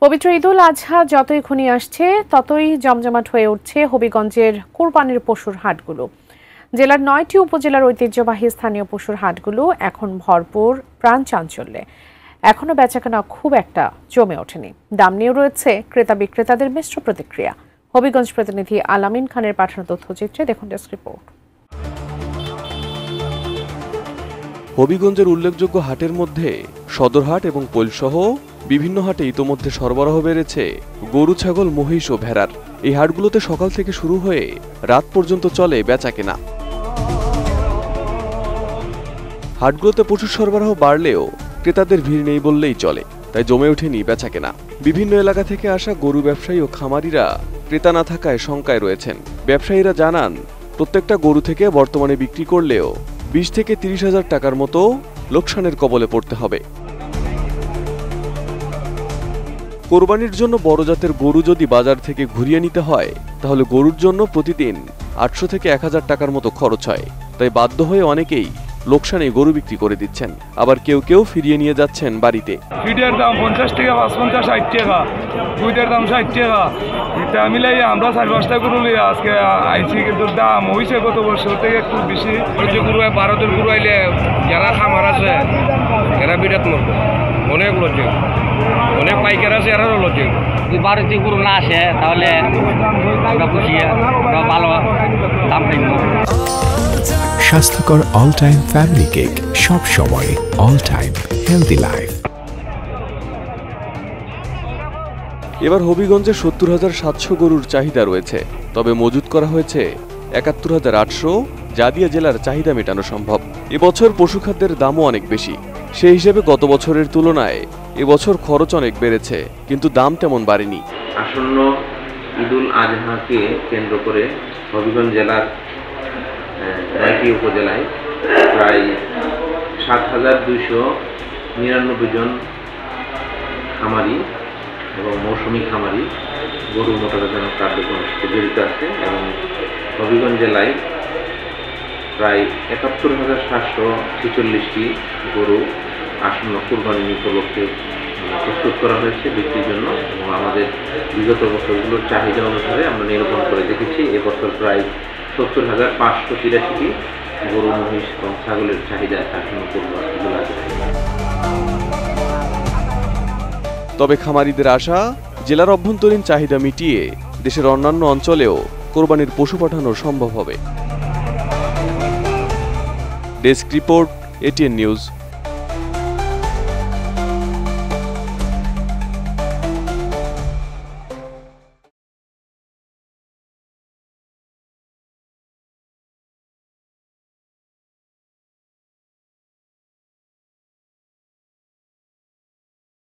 পবিত্র ঈদুল আজহা যতই ঘনিয়ে আসছে ততই জমজমাট হয়ে উঠছে হবিগঞ্জের কোরবানির পশুর হাটগুলো। জেলার ৯টি উপজেলার ঐতিহ্যবাহী স্থানীয় পশুর হাটগুলো এখন ভরপুর প্রাণ চাঞ্চল্যে। এখনো বেচাকেনা খুব একটা জমে ওঠেনি। দাম নিয়েও রয়েছে ক্রেতা বিক্রেতাদের মিশ্র প্রতিক্রিয়া। হবিগঞ্জ প্রতিনিধি আলামিন খানের পাঠানো তথ্যচিত্রে দেখুন ডেস্ক রিপোর্ট। হবিগঞ্জের উল্লেখযোগ্য হাটের মধ্যে সদরহাট এবং পৈলসহ বিভিন্ন হাটে ইতোমধ্যে সরবরাহ বেড়েছে গরু, ছাগল, মহিষ ও ভেড়ার। এই হাটগুলোতে সকাল থেকে শুরু হয়ে রাত পর্যন্ত চলে বেচাকেনা। হাটগুলোতে প্রচুর সরবরাহ বাড়লেও ক্রেতাদের ভিড় নেই বললেই চলে, তাই জমে ওঠেনি বেচাকেনা। বিভিন্ন এলাকা থেকে আসা গরু ব্যবসায়ী ও খামারিরা ক্রেতা না থাকায় শঙ্কায় রয়েছেন। ব্যবসায়ীরা জানান, প্রত্যেকটা গরু থেকে বর্তমানে বিক্রি করলেও ২০ থেকে ৩০ হাজার টাকার মতো লোকসানের কবলে পড়তে হবে। কোরবানির জন্য বড় জাতের গরু যদি বাজার থেকে ঘুরিয়ে নিতে হয় তাহলে গরুর জন্য প্রতিদিন ৮০০ থেকে ১০০০ টাকার মতো খরচ হয়। তাই বাধ্য হয়ে অনেকেই লোকসানে গরু বিক্রি করে দিচ্ছেন, আবার কেউ কেউ ফিরিয়ে নিয়ে যাচ্ছেন বাড়িতে। ফিডের দাম ৫০ টাকা, ৫৫, ৬০ টাকা, দুইটার দাম ৬০ টাকা। এটা মিলাই আমরা ৪-৫টা গরু লিয়ে আজকে আইছি, কিন্তু দাম হয়েছে গত বছর থেকে একটু বেশি। যে গরু ভারতের গরু আইলে যারা খামার আছে এরা বিরাট মরবে, অনেক লজ্জা, অনেক পাইকার আছে এরাও লজ্জা। যদি ভারতীয় গরু না আসে তাহলে আমরা খুশি, ভালো দাম পাইব। স্বাস্থ্যকর অল টাইম ফ্যামিলি কেক, সব সময় অল টাইম হেলদি লাইফ। এবার হবিগঞ্জে ৭০,৭০০ গরুর চাহিদা রয়েছে, তবে মজুত করা হয়েছে ৭১,৮০০, যা দিয়ে জেলার চাহিদা মেটানো সম্ভব। এবছর পশুখাদ্যের দামও অনেক বেশি। সেই হিসেবে গত বছরের তুলনায় এবছর খরচ অনেক বেড়েছে, কিন্তু দাম তেমন বাড়েনি। আসন্ন ঈদুল আজহাকে কেন্দ্র করে হবিগঞ্জ জেলার ৯টি উপজেলায় প্রায় ৭,২৯৯ জন খামারি এবং মৌসুমি খামারি গরু মোটাতাজাত কার্যক্রমের সাথে জড়িত আছে এবং হবিগঞ্জ জেলায় প্রায় ৭১,৭৪৬টি গরু আসন্ন কুরবানি উপলক্ষে প্রস্তুত করা হয়েছে বিক্রির জন্য। এবং আমাদের বিগত বছরগুলোর চাহিদা অনুসারে আমরা নিরূপণ করে দেখেছি এবছর প্রায় ৭০,৫৮৩টি গরু, মহিষ এবং ছাগলের চাহিদা আসন্ন কুরবানি। তবে খামারিদের আশা, জেলার অভ্যন্তরীণ চাহিদা মিটিয়ে দেশের অন্যান্য অঞ্চলেও কোরবানির পশু পাঠানো সম্ভব হবে। Desk report, ATN news.